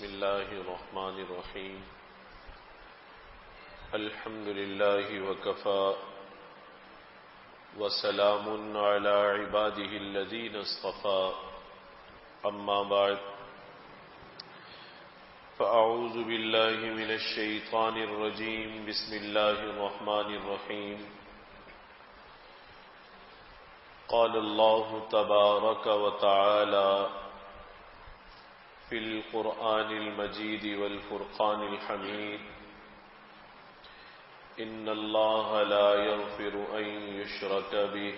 بسم الله الرحمن الرحيم الحمد لله وكفى وسلام على عباده الذين اصطفى أما بعد فأعوذ بالله من الشيطان الرجيم بسم الله الرحمن الرحيم قال الله تبارك وتعالى في القرآن المجيد والفرقان الحميد إن الله لا يغفر أن يشرك به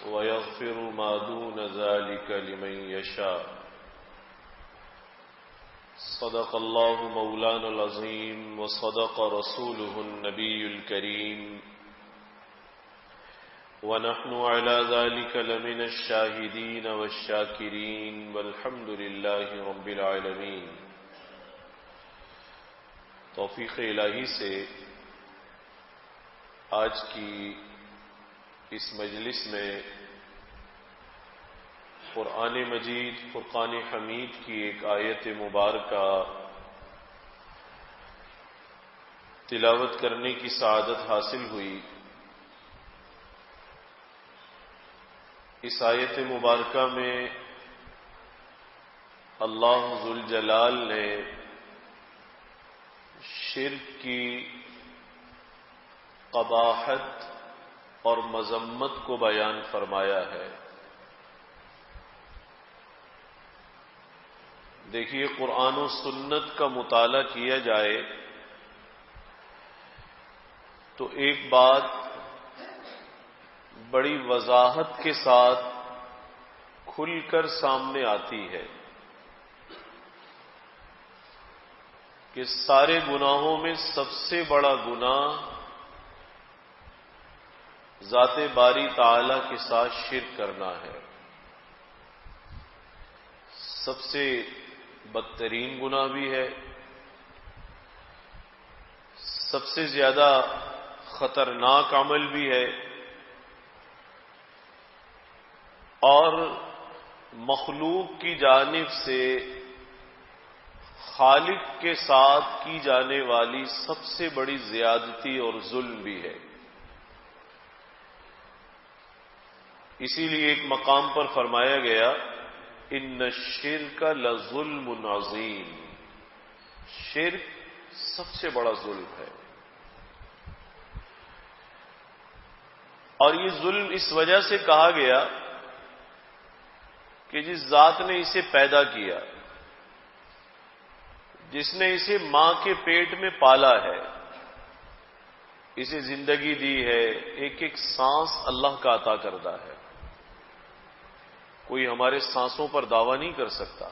ويغفر ما دون ذلك لمن يشاء صدق الله مولانا العظيم وصدق رسوله النبي الكريم ونحن على ذلك لمن الشاهدين والشاكرين والحمد لله رب العالمين۔ توفیق الہی سے آج کی اس مجلس میں قرآن مجید فرقان حمید کی ایک آیت مبارکہ تلاوت کرنے کی سعادت حاصل ہوئی۔ اس آیت مبارکہ میں اللہ ذوالجلال نے شرک کی قباحت اور مذمت کو بیان فرمایا ہے۔ دیکھیے، قرآن و سنت کا مطالعہ کیا جائے تو ایک بات بڑی وضاحت کے ساتھ کھل کر سامنے آتی ہے کہ سارے گناہوں میں سب سے بڑا گناہ ذات باری تعالی کے ساتھ شرک کرنا ہے۔ سب سے بدترین گناہ بھی ہے، سب سے زیادہ خطرناک عمل بھی ہے، اور مخلوق کی جانب سے خالق کے ساتھ کی جانے والی سب سے بڑی زیادتی اور ظلم بھی ہے۔ اسی لیے ایک مقام پر فرمایا گیا ان الشرک لظلم عظیم، شرک سب سے بڑا ظلم ہے۔ اور یہ ظلم اس وجہ سے کہا گیا کہ جس ذات نے اسے پیدا کیا، جس نے اسے ماں کے پیٹ میں پالا ہے، اسے زندگی دی ہے، ایک ایک سانس اللہ کا عطا کردہ ہے۔ کوئی ہمارے سانسوں پر دعویٰ نہیں کر سکتا،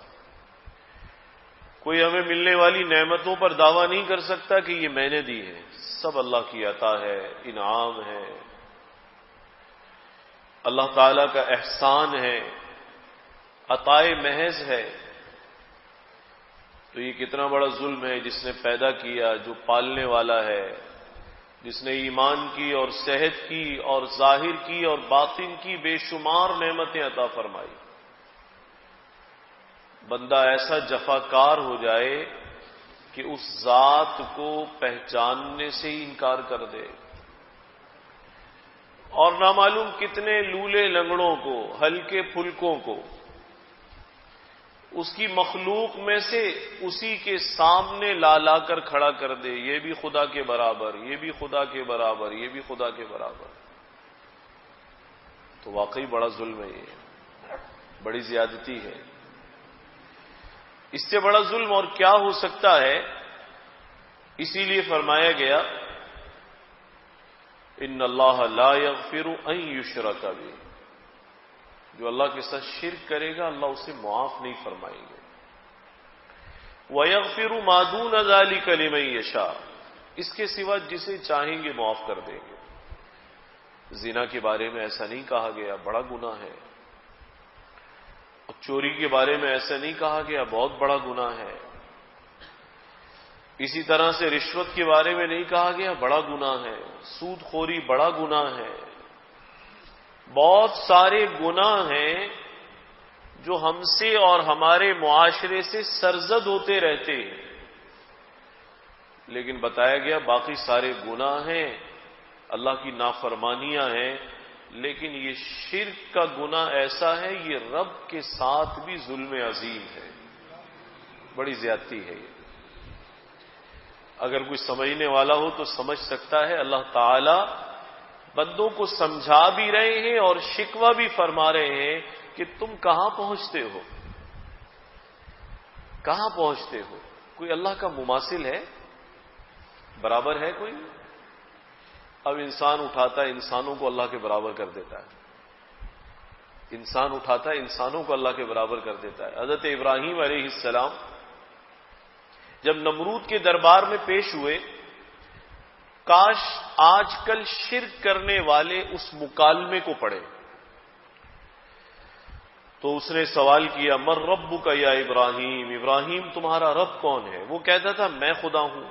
کوئی ہمیں ملنے والی نعمتوں پر دعویٰ نہیں کر سکتا کہ یہ میں نے دی ہے۔ سب اللہ کی عطا ہے، انعام ہے، اللہ تعالی کا احسان ہے، عطائے محض ہے۔ تو یہ کتنا بڑا ظلم ہے، جس نے پیدا کیا، جو پالنے والا ہے، جس نے ایمان کی اور صحت کی اور ظاہر کی اور باطن کی بے شمار نعمتیں عطا فرمائی۔ بندہ ایسا جفاکار ہو جائے کہ اس ذات کو پہچاننے سے ہی انکار کر دے، اور نامعلوم کتنے لولے لنگڑوں کو، ہلکے پھلکوں کو اس کی مخلوق میں سے اسی کے سامنے لا کر کھڑا کر دے، یہ بھی خدا کے برابر، یہ بھی خدا کے برابر، یہ بھی خدا کے برابر۔ تو واقعی بڑا ظلم ہے، یہ بڑی زیادتی ہے۔ اس سے بڑا ظلم اور کیا ہو سکتا ہے؟ اسی لیے فرمایا گیا ان اللہ لا یغفر ان یشرک بہ، جو اللہ کے ساتھ شرک کرے گا اللہ اسے معاف نہیں فرمائیں گے۔ وَيَغْفِرُ مَا دُونَ ذَلِكَ لِمَن يَشَاءُ، اس کے سوا جسے چاہیں گے معاف کر دیں گے۔ زنا کے بارے میں ایسا نہیں کہا گیا، بڑا گناہ ہے۔ چوری کے بارے میں ایسا نہیں کہا گیا، بہت بڑا گناہ ہے۔ اسی طرح سے رشوت کے بارے میں نہیں کہا گیا، بڑا گناہ ہے۔ سود خوری بڑا گناہ ہے۔ بہت سارے گناہ ہیں جو ہم سے اور ہمارے معاشرے سے سرزد ہوتے رہتے ہیں، لیکن بتایا گیا باقی سارے گناہ ہیں، اللہ کی نافرمانیاں ہیں، لیکن یہ شرک کا گناہ ایسا ہے، یہ رب کے ساتھ بھی ظلم عظیم ہے، بڑی زیادتی ہے یہ۔ اگر کوئی سمجھنے والا ہو تو سمجھ سکتا ہے، اللہ تعالی بندوں کو سمجھا بھی رہے ہیں اور شکوہ بھی فرما رہے ہیں کہ تم کہاں پہنچتے ہو، کہاں پہنچتے ہو؟ کوئی اللہ کا مماثل ہے؟ برابر ہے کوئی؟ اب انسان اٹھاتا ہے انسانوں کو اللہ کے برابر کر دیتا ہے، انسان اٹھاتا ہے انسانوں کو اللہ کے برابر کر دیتا ہے۔ حضرت ابراہیم علیہ السلام جب نمرود کے دربار میں پیش ہوئے، کاش آج کل شرک کرنے والے اس مکالمے کو پڑھیں، تو اس نے سوال کیا، من ربک یا ابراہیم، ابراہیم تمہارا رب کون ہے؟ وہ کہتا تھا میں خدا ہوں۔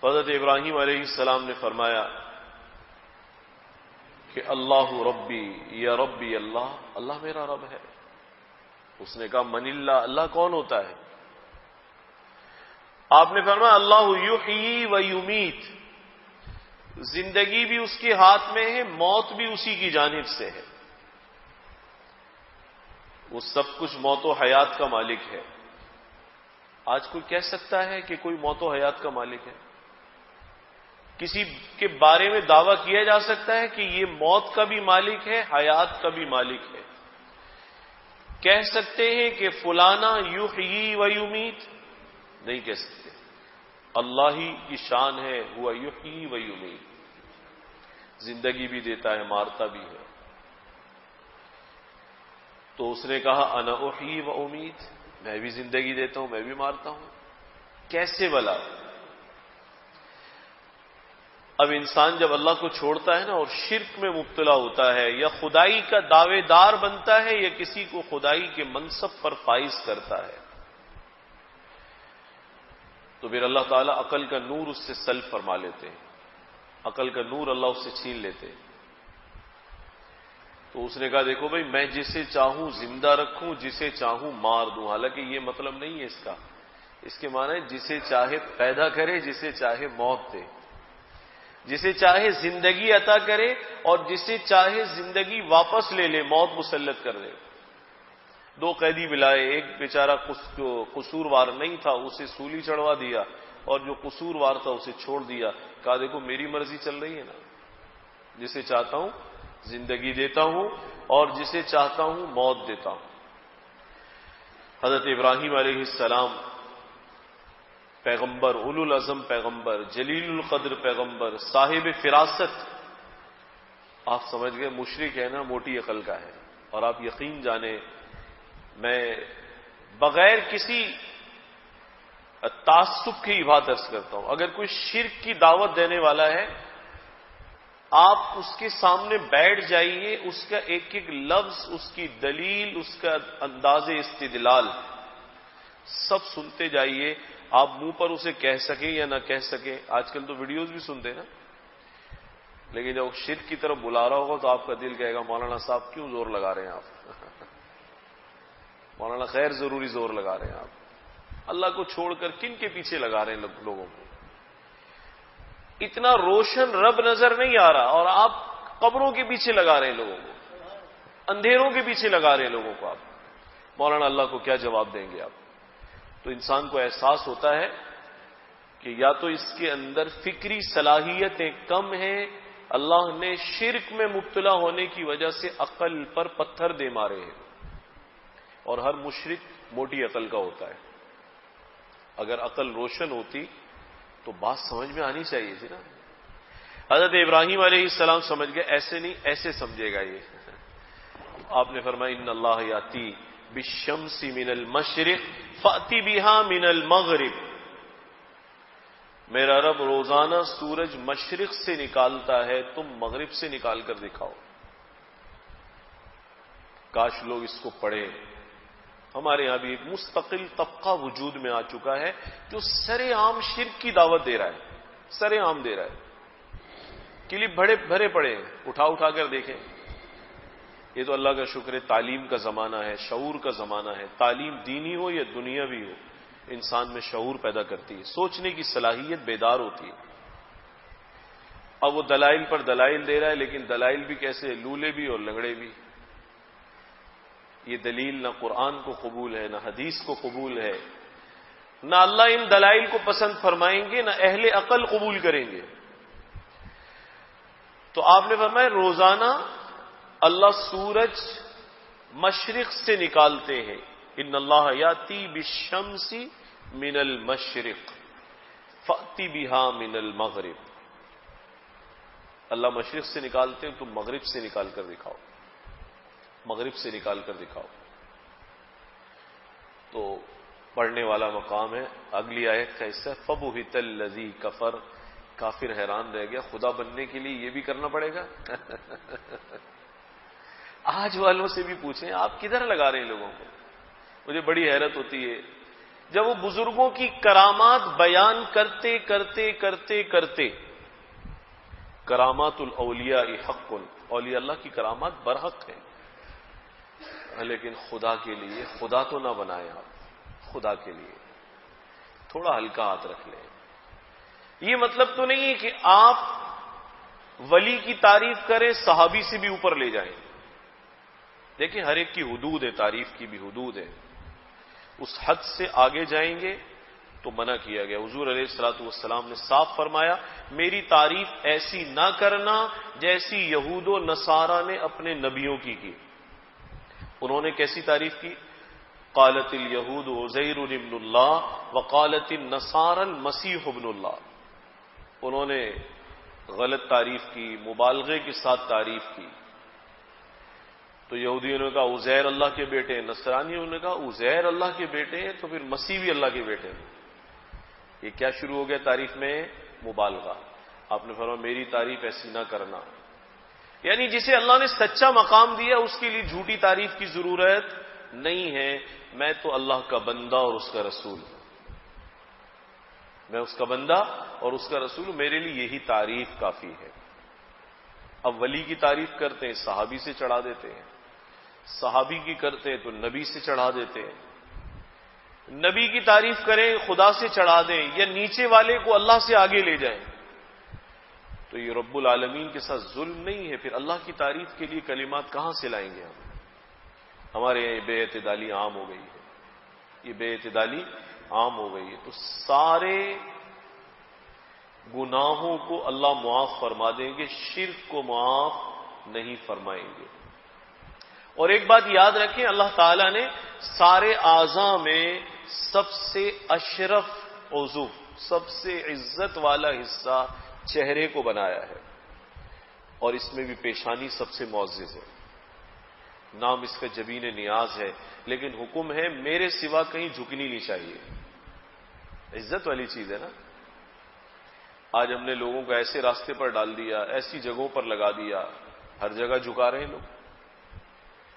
حضرت ابراہیم علیہ السلام نے فرمایا کہ اللہ ربی یا ربی اللہ، اللہ میرا رب ہے۔ اس نے کہا من اللہ، اللہ کون ہوتا ہے؟ آپ نے فرمایا اللہ یحیی و یمیت، زندگی بھی اس کے ہاتھ میں ہے، موت بھی اسی کی جانب سے ہے، وہ سب کچھ موت و حیات کا مالک ہے۔ آج کوئی کہہ سکتا ہے کہ کوئی موت و حیات کا مالک ہے؟ کسی کے بارے میں دعویٰ کیا جا سکتا ہے کہ یہ موت کا بھی مالک ہے، حیات کا بھی مالک ہے؟ کہہ سکتے ہیں کہ فلانا یحیی و یمیت؟ نہیں کہہ سکتے۔ اللہ ہی کی شان ہے، ہوا یحیی و یمیت، زندگی بھی دیتا ہے، مارتا بھی ہے۔ تو اس نے کہا انا احیی و امیت، میں بھی زندگی دیتا ہوں، میں بھی مارتا ہوں۔ کیسے بلا؟ اب انسان جب اللہ کو چھوڑتا ہے نا اور شرک میں مبتلا ہوتا ہے، یا خدائی کا دعوے دار بنتا ہے، یا کسی کو خدائی کے منصب پر فائز کرتا ہے، تو پھر اللہ تعالیٰ عقل کا نور اس سے سلب فرما لیتے ہیں، عقل کا نور اللہ اس سے چھین لیتے ہیں۔ تو اس نے کہا دیکھو بھائی، میں جسے چاہوں زندہ رکھوں، جسے چاہوں مار دوں۔ حالانکہ یہ مطلب نہیں ہے اس کا، اس کے معنی ہے جسے چاہے پیدا کرے، جسے چاہے موت دے، جسے چاہے زندگی عطا کرے اور جسے چاہے زندگی واپس لے لے، موت مسلط کر دے۔ دو قیدی ملائے، ایک بیچارہ جو قصوروار نہیں تھا اسے سولی چڑھوا دیا، اور جو قصوروار تھا اسے چھوڑ دیا۔ کہا دیکھو میری مرضی چل رہی ہے نا، جسے چاہتا ہوں زندگی دیتا ہوں اور جسے چاہتا ہوں موت دیتا ہوں۔ حضرت ابراہیم علیہ السلام پیغمبر، اولو العزم پیغمبر، جلیل القدر پیغمبر، صاحب فراست، آپ سمجھ گئے مشرک ہے نا موٹی عقل کا ہے۔ اور آپ یقین جانیں، میں بغیر کسی تعصب کی بات عرض کرتا ہوں، اگر کوئی شرک کی دعوت دینے والا ہے، آپ اس کے سامنے بیٹھ جائیے، اس کا ایک ایک لفظ، اس کی دلیل، اس کا انداز استدلال سب سنتے جائیے۔ آپ منہ پر اسے کہہ سکیں یا نہ کہہ سکیں، آج کل تو ویڈیوز بھی سنتے ہیں نا، لیکن جب شرک کی طرف بلا رہا ہوگا تو آپ کا دل کہے گا مولانا صاحب کیوں زور لگا رہے ہیں آپ؟ مولانا خیر ضروری زور لگا رہے ہیں آپ، اللہ کو چھوڑ کر کن کے پیچھے لگا رہے ہیں لوگوں کو؟ اتنا روشن رب نظر نہیں آ رہا اور آپ قبروں کے پیچھے لگا رہے ہیں لوگوں کو، اندھیروں کے پیچھے لگا رہے ہیں لوگوں کو۔ آپ مولانا اللہ کو کیا جواب دیں گے آپ؟ تو انسان کو احساس ہوتا ہے کہ یا تو اس کے اندر فکری صلاحیتیں کم ہیں، اللہ نے شرک میں مبتلا ہونے کی وجہ سے عقل پر پتھر دے مارے ہیں، اور ہر مشرک موٹی عقل کا ہوتا ہے۔ اگر عقل روشن ہوتی تو بات سمجھ میں آنی چاہیے تھی نا۔ حضرت ابراہیم علیہ السلام سمجھ گئے، ایسے نہیں، ایسے سمجھے گا یہ۔ آپ نے فرمایا ان اللہ یاتی بالشمس من المشرق فاتی بہا من المغرب، میرا رب روزانہ سورج مشرق سے نکالتا ہے، تم مغرب سے نکال کر دکھاؤ۔ کاش لوگ اس کو پڑھیں۔ ہمارے یہاں بھی ایک مستقل طبقہ وجود میں آ چکا ہے جو سرے عام شرک کی دعوت دے رہا ہے، سرے عام دے رہا ہے۔ کلپ بھرے پڑے ہیں، اٹھا کر دیکھیں۔ یہ تو اللہ کا شکر ہے، تعلیم کا زمانہ ہے، شعور کا زمانہ ہے. تعلیم دینی ہو یا دنیاوی ہو، انسان میں شعور پیدا کرتی ہے، سوچنے کی صلاحیت بیدار ہوتی ہے. اب وہ دلائل پر دلائل دے رہا ہے، لیکن دلائل بھی کیسے، لولے بھی اور لنگڑے بھی. یہ دلیل نہ قرآن کو قبول ہے، نہ حدیث کو قبول ہے، نہ اللہ ان دلائل کو پسند فرمائیں گے، نہ اہل عقل قبول کریں گے. تو آپ نے فرمایا روزانہ اللہ سورج مشرق سے نکالتے ہیں. ان اللہ یاتی بالشمس من المشرق فاتی بہا من المغرب. اللہ مشرق سے نکالتے ہیں، تم مغرب سے نکال کر دکھاؤ، مغرب سے نکال کر دکھاؤ. تو پڑھنے والا مقام ہے. اگلی آیت کا حصہ فبہت الذی کفر. کافر حیران رہ گیا، خدا بننے کے لیے یہ بھی کرنا پڑے گا. آج والوں سے بھی پوچھیں آپ کدھر لگا رہے ہیں لوگوں کو. مجھے بڑی حیرت ہوتی ہے جب وہ بزرگوں کی کرامات بیان کرتے کرتے کرتے کرتے، کرامات الاولیاء حق، اولیاء اللہ کی کرامات برحق ہیں، لیکن خدا کے لیے خدا تو نہ بنائیں آپ. خدا کے لیے تھوڑا ہلکا ہاتھ رکھ لیں. یہ مطلب تو نہیں ہے کہ آپ ولی کی تعریف کریں صحابی سے بھی اوپر لے جائیں. دیکھیں ہر ایک کی حدود ہے، تعریف کی بھی حدود ہے. اس حد سے آگے جائیں گے تو منع کیا گیا. حضور علیہ الصلوۃ والسلام نے صاف فرمایا میری تعریف ایسی نہ کرنا جیسی یہود و نصارہ نے اپنے نبیوں کی. انہوں نے کیسی تعریف کی؟ قالت الیہود عزیر ابن اللہ وقالت النصارى المسیح ابن اللہ. انہوں نے غلط تعریف کی، مبالغے کے ساتھ تعریف کی. تو یہودیوں نے کہا عزیر اللہ کے بیٹے ہیں، نصرانیوں نے کہا عزیر اللہ کے بیٹے ہیں تو پھر مسیح بھی اللہ کے بیٹے ہیں. یہ کیا شروع ہو گیا تعریف میں؟ مبالغہ. آپ نے فرمایا میری تعریف ایسی نہ کرنا. یعنی جسے اللہ نے سچا مقام دیا اس کے لیے جھوٹی تعریف کی ضرورت نہیں ہے. میں تو اللہ کا بندہ اور اس کا رسول ہوں. میں اس کا بندہ اور اس کا رسول ہوں، میرے لیے یہی تعریف کافی ہے. اب ولی کی تعریف کرتے ہیں صحابی سے چڑھا دیتے ہیں، صحابی کی کرتے ہیں تو نبی سے چڑھا دیتے ہیں. نبی کی تعریف کریں خدا سے چڑھا دیں، یا نیچے والے کو اللہ سے آگے لے جائیں. تو یہ رب العالمین کے ساتھ ظلم نہیں ہے؟ پھر اللہ کی تعریف کے لیے کلمات کہاں سے لائیں گے ہم؟ ہمارے یہاں بے اعتدالی عام ہو گئی ہے. یہ بے اعتدالی عام ہو گئی ہے. تو سارے گناہوں کو اللہ معاف فرما دیں گے، شرک کو معاف نہیں فرمائیں گے. اور ایک بات یاد رکھیں، اللہ تعالیٰ نے سارے اعضاء میں سب سے اشرف عضو، سب سے عزت والا حصہ چہرے کو بنایا ہے، اور اس میں بھی پیشانی سب سے معزز ہے. نام اس کا جبین نیاز ہے، لیکن حکم ہے میرے سوا کہیں جھکنی نہیں چاہیے. عزت والی چیز ہے نا. آج ہم نے لوگوں کو ایسے راستے پر ڈال دیا، ایسی جگہوں پر لگا دیا، ہر جگہ جھکا رہے ہیں لوگ.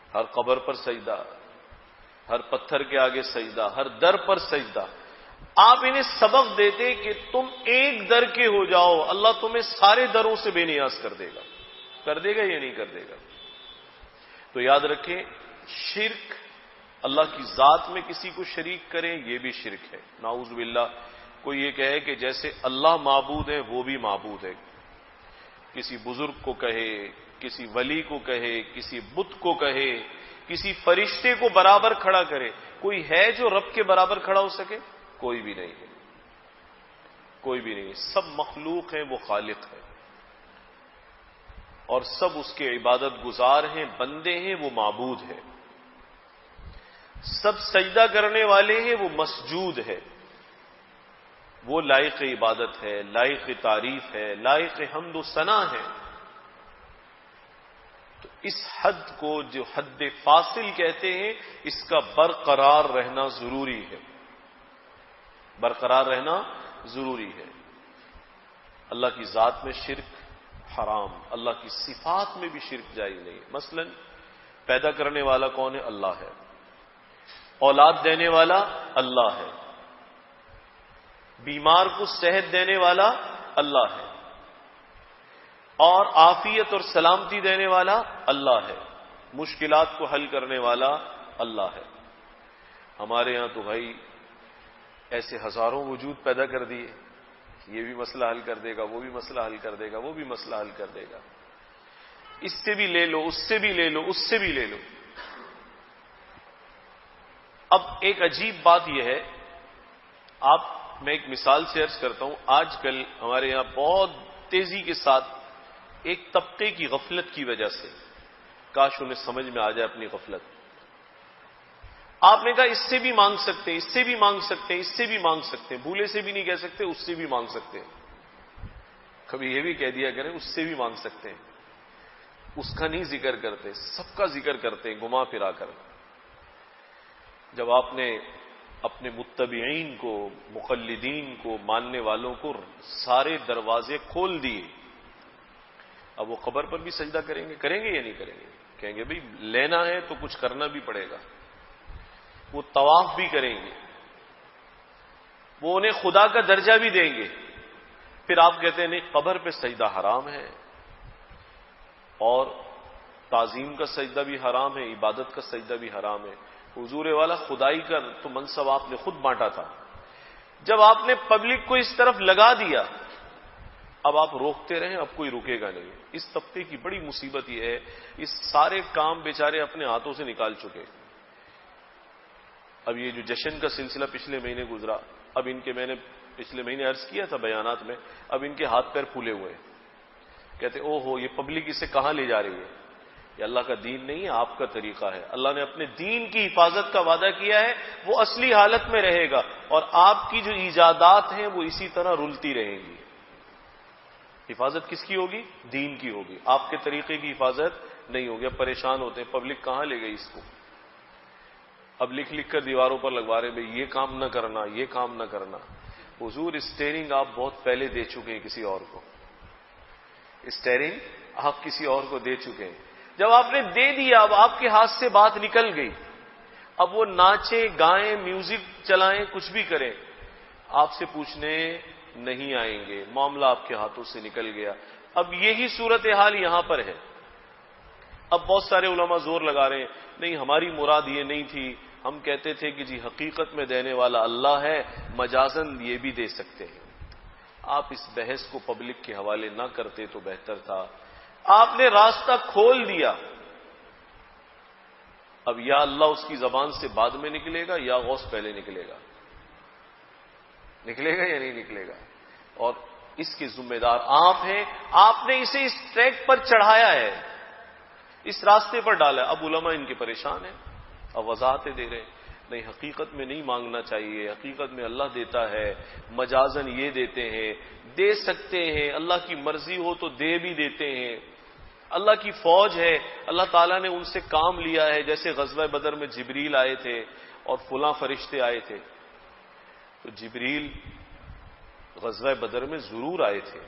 ہر قبر پر سجدہ، ہر پتھر کے آگے سجدہ، ہر در پر سجدہ. آپ انہیں سبق دیتے کہ تم ایک در کے ہو جاؤ، اللہ تمہیں سارے دروں سے بے نیاز کر دے گا. کر دے گا یا نہیں کر دے گا؟ تو یاد رکھیں شرک، اللہ کی ذات میں کسی کو شریک کریں یہ بھی شرک ہے. نعوذ باللہ. کوئی یہ کہے کہ جیسے اللہ معبود ہے وہ بھی معبود ہے، کسی بزرگ کو کہے، کسی ولی کو کہے، کسی بت کو کہے، کسی فرشتے کو برابر کھڑا کرے. کوئی ہے جو رب کے برابر کھڑا ہو سکے؟ کوئی بھی نہیں ہے، کوئی بھی نہیں. سب مخلوق ہیں، وہ خالق ہے، اور سب اس کے عبادت گزار ہیں، بندے ہیں، وہ معبود ہے. سب سجدہ کرنے والے ہیں، وہ مسجود ہے، وہ لائق عبادت ہے، لائق تعریف ہے، لائق حمد و ثنا ہے. تو اس حد کو جو حد فاصل کہتے ہیں، اس کا برقرار رہنا ضروری ہے، برقرار رہنا ضروری ہے. اللہ کی ذات میں شرک حرام، اللہ کی صفات میں بھی شرک جائز نہیں. مثلا پیدا کرنے والا کون ہے؟ اللہ ہے. اولاد دینے والا اللہ ہے. بیمار کو صحت دینے والا اللہ ہے، اور عافیت اور سلامتی دینے والا اللہ ہے. مشکلات کو حل کرنے والا اللہ ہے. ہمارے ہاں تو بھائی ایسے ہزاروں وجود پیدا کر دیے، یہ بھی مسئلہ حل کر دے گا، وہ بھی مسئلہ حل کر دے گا، وہ بھی مسئلہ حل کر دے گا، اس سے بھی لے لو، اس سے بھی لے لو، اس سے بھی لے لو. اب ایک عجیب بات یہ ہے، میں ایک مثال سے عرض کرتا ہوں. آج کل ہمارے یہاں بہت تیزی کے ساتھ ایک طبقے کی غفلت کی وجہ سے، کاش انہیں سمجھ میں آ جائے اپنی غفلت. آپ نے کہا اس سے بھی مانگ سکتے ہیں، اس سے بھی مانگ سکتے ہیں، اس سے بھی مانگ سکتے ہیں، بھولے سے بھی نہیں کہہ سکتے، اس سے بھی مانگ سکتے ہیں. کبھی یہ بھی کہہ دیا کریں اس سے بھی مانگ سکتے ہیں. اس کا نہیں ذکر کرتے، سب کا ذکر کرتے ہیں گھما پھرا کر. جب آپ نے اپنے متبعین کو، مقلدین کو، ماننے والوں کو سارے دروازے کھول دیے، اب وہ قبر پر بھی سجدہ کریں گے یا نہیں کریں گے؟ کہیں گے بھئی لینا ہے تو کچھ کرنا بھی پڑے گا. وہ طواف بھی کریں گے، وہ انہیں خدا کا درجہ بھی دیں گے. پھر آپ کہتے ہیں نہیں قبر پہ سجدہ حرام ہے، اور تعظیم کا سجدہ بھی حرام ہے، عبادت کا سجدہ بھی حرام ہے. حضور والا خدائی کا تو منصب آپ نے خود بانٹا تھا. جب آپ نے پبلک کو اس طرف لگا دیا، اب آپ روکتے رہیں، اب کوئی رکے گا نہیں. اس طبقے کی بڑی مصیبت یہ ہے، اس سارے کام بیچارے اپنے ہاتھوں سے نکال چکے. اب یہ جو جشن کا سلسلہ پچھلے مہینے گزرا، اب ان کے، میں نے پچھلے مہینے عرض کیا تھا بیانات میں، اب ان کے ہاتھ پیر پھولے ہوئے ہیں. کہتے او ہو یہ پبلک اسے کہاں لے جا رہی ہے؟ یہ اللہ کا دین نہیں ہے، آپ کا طریقہ ہے. اللہ نے اپنے دین کی حفاظت کا وعدہ کیا ہے، وہ اصلی حالت میں رہے گا، اور آپ کی جو ایجادات ہیں وہ اسی طرح رلتی رہیں گی. حفاظت کس کی ہوگی؟ دین کی ہوگی. آپ کے طریقے کی حفاظت نہیں ہوگی. اب پریشان ہوتے ہیں پبلک کہاں لے گئی اس کو. اب لکھ لکھ کر دیواروں پر لگوا رہے بھئی یہ کام نہ کرنا، یہ کام نہ کرنا. حضور اسٹیئرنگ آپ بہت پہلے دے چکے ہیں کسی اور کو. اسٹیئرنگ آپ کسی اور کو دے چکے ہیں. جب آپ نے دے دیا، اب آپ کے ہاتھ سے بات نکل گئی. اب وہ ناچیں گائیں، میوزک چلائیں، کچھ بھی کریں، آپ سے پوچھنے نہیں آئیں گے. معاملہ آپ کے ہاتھوں سے نکل گیا. اب یہی صورتحال یہاں پر ہے. اب بہت سارے علماء زور لگا رہے ہیں نہیں ہماری مراد یہ نہیں تھی، ہم کہتے تھے کہ جی حقیقت میں دینے والا اللہ ہے، مجازن یہ بھی دے سکتے ہیں. آپ اس بحث کو پبلک کے حوالے نہ کرتے تو بہتر تھا. آپ نے راستہ کھول دیا. اب یا اللہ اس کی زبان سے بعد میں نکلے گا، یا غوث پہلے نکلے گا. نکلے گا یا نہیں نکلے گا؟ اور اس کے ذمہ دار آپ ہیں. آپ نے اسے اس ٹریک پر چڑھایا ہے، اس راستے پر ڈالا. اب علماء ان کے پریشان ہیں، اب وضاحتیں دے رہے ہیں نہیں حقیقت میں نہیں مانگنا چاہیے، حقیقت میں اللہ دیتا ہے، مجازن یہ دیتے ہیں، دے سکتے ہیں، اللہ کی مرضی ہو تو دے بھی دیتے ہیں. اللہ کی فوج ہے، اللہ تعالیٰ نے ان سے کام لیا ہے. جیسے غزوہ بدر میں جبریل آئے تھے اور فلاں فرشتے آئے تھے، تو جبریل غزوہ بدر میں ضرور آئے تھے.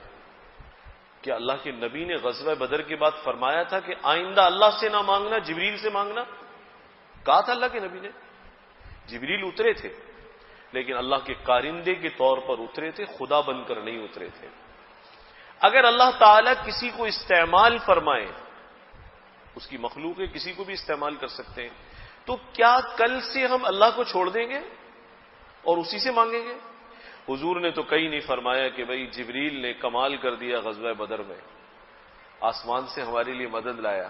کیا اللہ کے نبی نے غزوہ بدر کے بعد فرمایا تھا کہ آئندہ اللہ سے نہ مانگنا، جبریل سے مانگنا؟ کہا تھا اللہ کے نبی نے؟ جبریل اترے تھے، لیکن اللہ کے کارندے کے طور پر اترے تھے، خدا بن کر نہیں اترے تھے. اگر اللہ تعالیٰ کسی کو استعمال فرمائے، اس کی مخلوق ہے، کسی کو بھی استعمال کر سکتے ہیں، تو کیا کل سے ہم اللہ کو چھوڑ دیں گے اور اسی سے مانگیں گے؟ حضور نے تو کہیں نہیں فرمایا کہ بھئی جبریل نے کمال کر دیا غزوہ بدر میں، آسمان سے ہمارے لیے مدد لایا،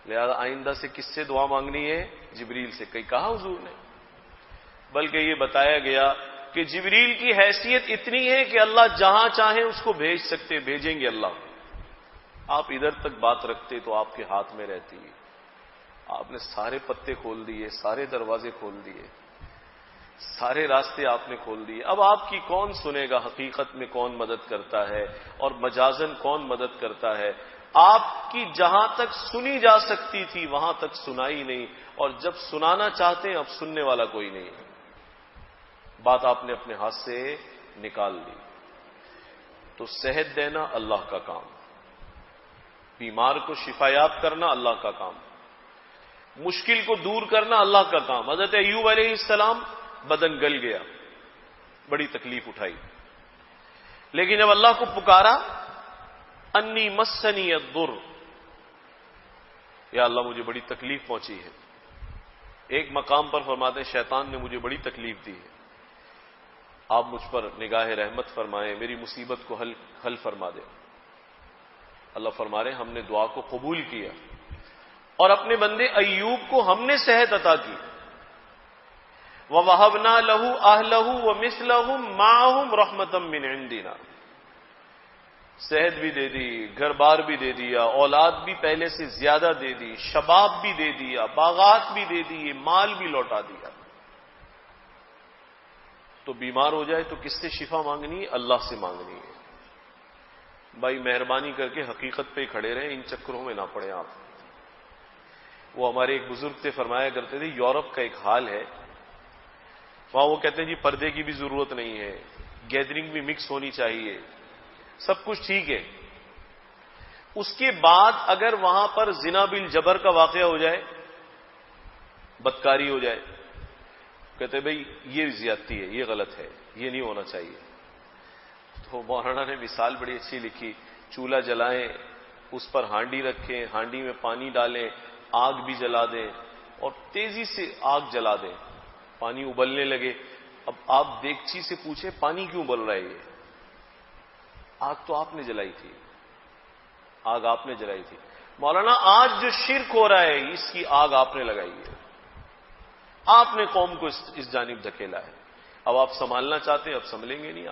لہذا آئندہ سے کس سے دعا مانگنی ہے؟ جبریل سے. کہیں کہا حضور نے؟ بلکہ یہ بتایا گیا کہ جبریل کی حیثیت اتنی ہے کہ اللہ جہاں چاہیں اس کو بھیج سکتے، بھیجیں گے اللہ. آپ ادھر تک بات رکھتے تو آپ کے ہاتھ میں رہتی. آپ نے سارے پتے کھول دیے، سارے دروازے کھول دیے، سارے راستے آپ نے کھول دیے. اب آپ کی کون سنے گا حقیقت میں کون مدد کرتا ہے اور مجازن کون مدد کرتا ہے؟ آپ کی جہاں تک سنی جا سکتی تھی وہاں تک سنائی نہیں، اور جب سنانا چاہتے ہیں اب سننے والا کوئی نہیں ہے. بات آپ نے اپنے ہاتھ سے نکال دی. تو صحت دینا اللہ کا کام، بیمار کو شفایاب کرنا اللہ کا کام، مشکل کو دور کرنا اللہ کا کام. حضرت ایوب علیہ السلام بدن گل گیا، بڑی تکلیف اٹھائی، لیکن جب اللہ کو پکارا انی مسنی الضر، یا اللہ مجھے بڑی تکلیف پہنچی ہے. ایک مقام پر فرماتے ہیں شیطان نے مجھے بڑی تکلیف دی ہے, آپ مجھ پر نگاہ رحمت فرمائیں, میری مصیبت کو حل فرما دیں. اللہ فرما رہے ہیں ہم نے دعا کو قبول کیا اور اپنے بندے ایوب کو ہم نے صحت عطا کی. وَوَهَبْنَا لَهُ أَهْلَهُ وَمِثْلَهُمْ مَعَهُمْ رَحْمَةً مِّنْ عِنْدِنَا. صحت بھی دے دی, گھر بار بھی دے دیا, اولاد بھی پہلے سے زیادہ دے دی, شباب بھی دے دیا, باغات بھی دے دیے, مال بھی لوٹا دیا. تو بیمار ہو جائے تو کس سے شفا مانگنی ہے؟ اللہ سے مانگنی ہے. بھائی مہربانی کر کے حقیقت پہ کھڑے رہیں, ان چکروں میں نہ پڑیں آپ. وہ ہمارے ایک بزرگ تھے, فرمایا کرتے تھے یورپ کا ایک حال ہے, وہاں وہ کہتے ہیں جی پردے کی بھی ضرورت نہیں ہے, گیدرنگ بھی مکس ہونی چاہیے, سب کچھ ٹھیک ہے. اس کے بعد اگر وہاں پر زنا بالجبر کا واقعہ ہو جائے, بدکاری ہو جائے, کہتے بھئی یہ زیادتی ہے, یہ غلط ہے, یہ نہیں ہونا چاہیے. تو مولانا نے مثال بڑی اچھی لکھی, چولہا جلائیں, اس پر ہانڈی رکھیں, ہانڈی میں پانی ڈالیں, آگ بھی جلا دیں اور تیزی سے آگ جلا دیں, پانی ابلنے لگے. اب آپ دیگچی سے پوچھیں پانی کیوں ابل رہا ہے؟ یہ آگ تو آپ نے جلائی تھی, آگ آپ نے جلائی تھی. مولانا آج جو شرک ہو رہا ہے اس کی آگ آپ نے لگائی ہے, آپ نے قوم کو اس جانب دھکیلا ہے. اب آپ سنبھالنا چاہتے ہیں, اب سنبھلیں گے نہیں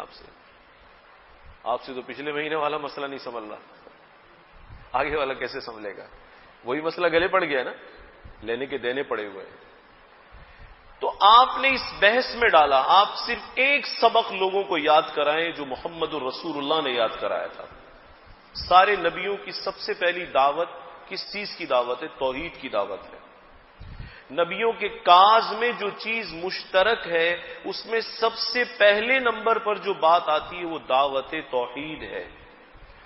آپ سے تو پچھلے مہینے والا مسئلہ نہیں سنبھل رہا, آگے والا کیسے سنبھلے گا؟ وہی مسئلہ گلے پڑ گیا نا, لینے کے دینے پڑے ہوئے ہیں. تو آپ نے اس بحث میں ڈالا, آپ صرف ایک سبق لوگوں کو یاد کرائیں جو محمد الرسول اللہ نے یاد کرایا تھا. سارے نبیوں کی سب سے پہلی دعوت کس چیز کی دعوت ہے؟ توحید کی دعوت ہے. نبیوں کے کاز میں جو چیز مشترک ہے اس میں سب سے پہلے نمبر پر جو بات آتی ہے وہ دعوت توحید ہے.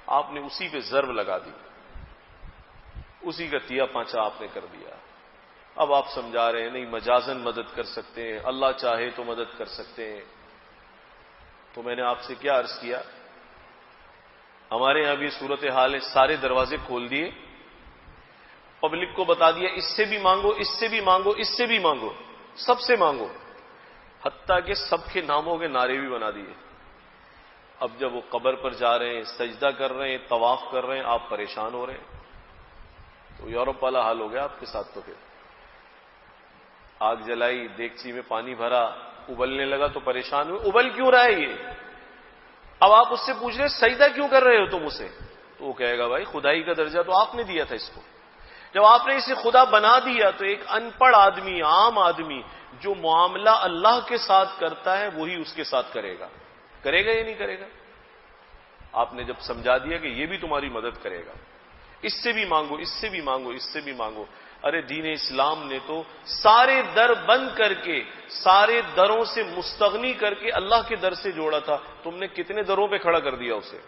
آپ نے اسی پہ ضرب لگا دی, اسی کا تیا پانچا آپ نے کر دیا. اب آپ سمجھا رہے ہیں نہیں مجازن مدد کر سکتے ہیں, اللہ چاہے تو مدد کر سکتے ہیں. تو میں نے آپ سے کیا عرض کیا, ہمارے یہاں بھی صورتحال ہے, سارے دروازے کھول دیے, پبلک کو بتا دیا اس سے بھی مانگو, اس سے بھی مانگو, اس سے بھی مانگو, سب سے مانگو, حتیٰ کہ سب کے ناموں کے نعرے بھی بنا دیے. اب جب وہ قبر پر جا رہے ہیں, سجدہ کر رہے ہیں, طواف کر رہے ہیں, آپ پریشان ہو رہے ہیں. تو یورپ والا حال ہو گیا آپ کے ساتھ. تو پھر آگ جلائی, دیگچی میں پانی بھرا, ابلنے لگا تو پریشان ہوئے, ابل کیوں رہا ہے یہ؟ اب آپ اس سے پوچھ رہے سجدہ کیوں کر رہے ہو تم اسے؟ تو وہ کہے گا بھائی خدائی کا درجہ تو آپ نے دیا تھا اس کو. جب آپ نے اسے خدا بنا دیا تو ایک ان پڑھ آدمی, عام آدمی جو معاملہ اللہ کے ساتھ کرتا ہے وہی اس کے ساتھ کرے گا. کرے گا یا نہیں کرے گا؟ آپ نے جب سمجھا دیا کہ یہ بھی تمہاری مدد کرے گا, اس سے بھی مانگو, اس سے بھی مانگو, اس سے بھی مانگو. ارے دین اسلام نے تو سارے در بند کر کے, سارے دروں سے مستغنی کر کے اللہ کے در سے جوڑا تھا. تم نے کتنے دروں پہ کھڑا کر دیا اسے؟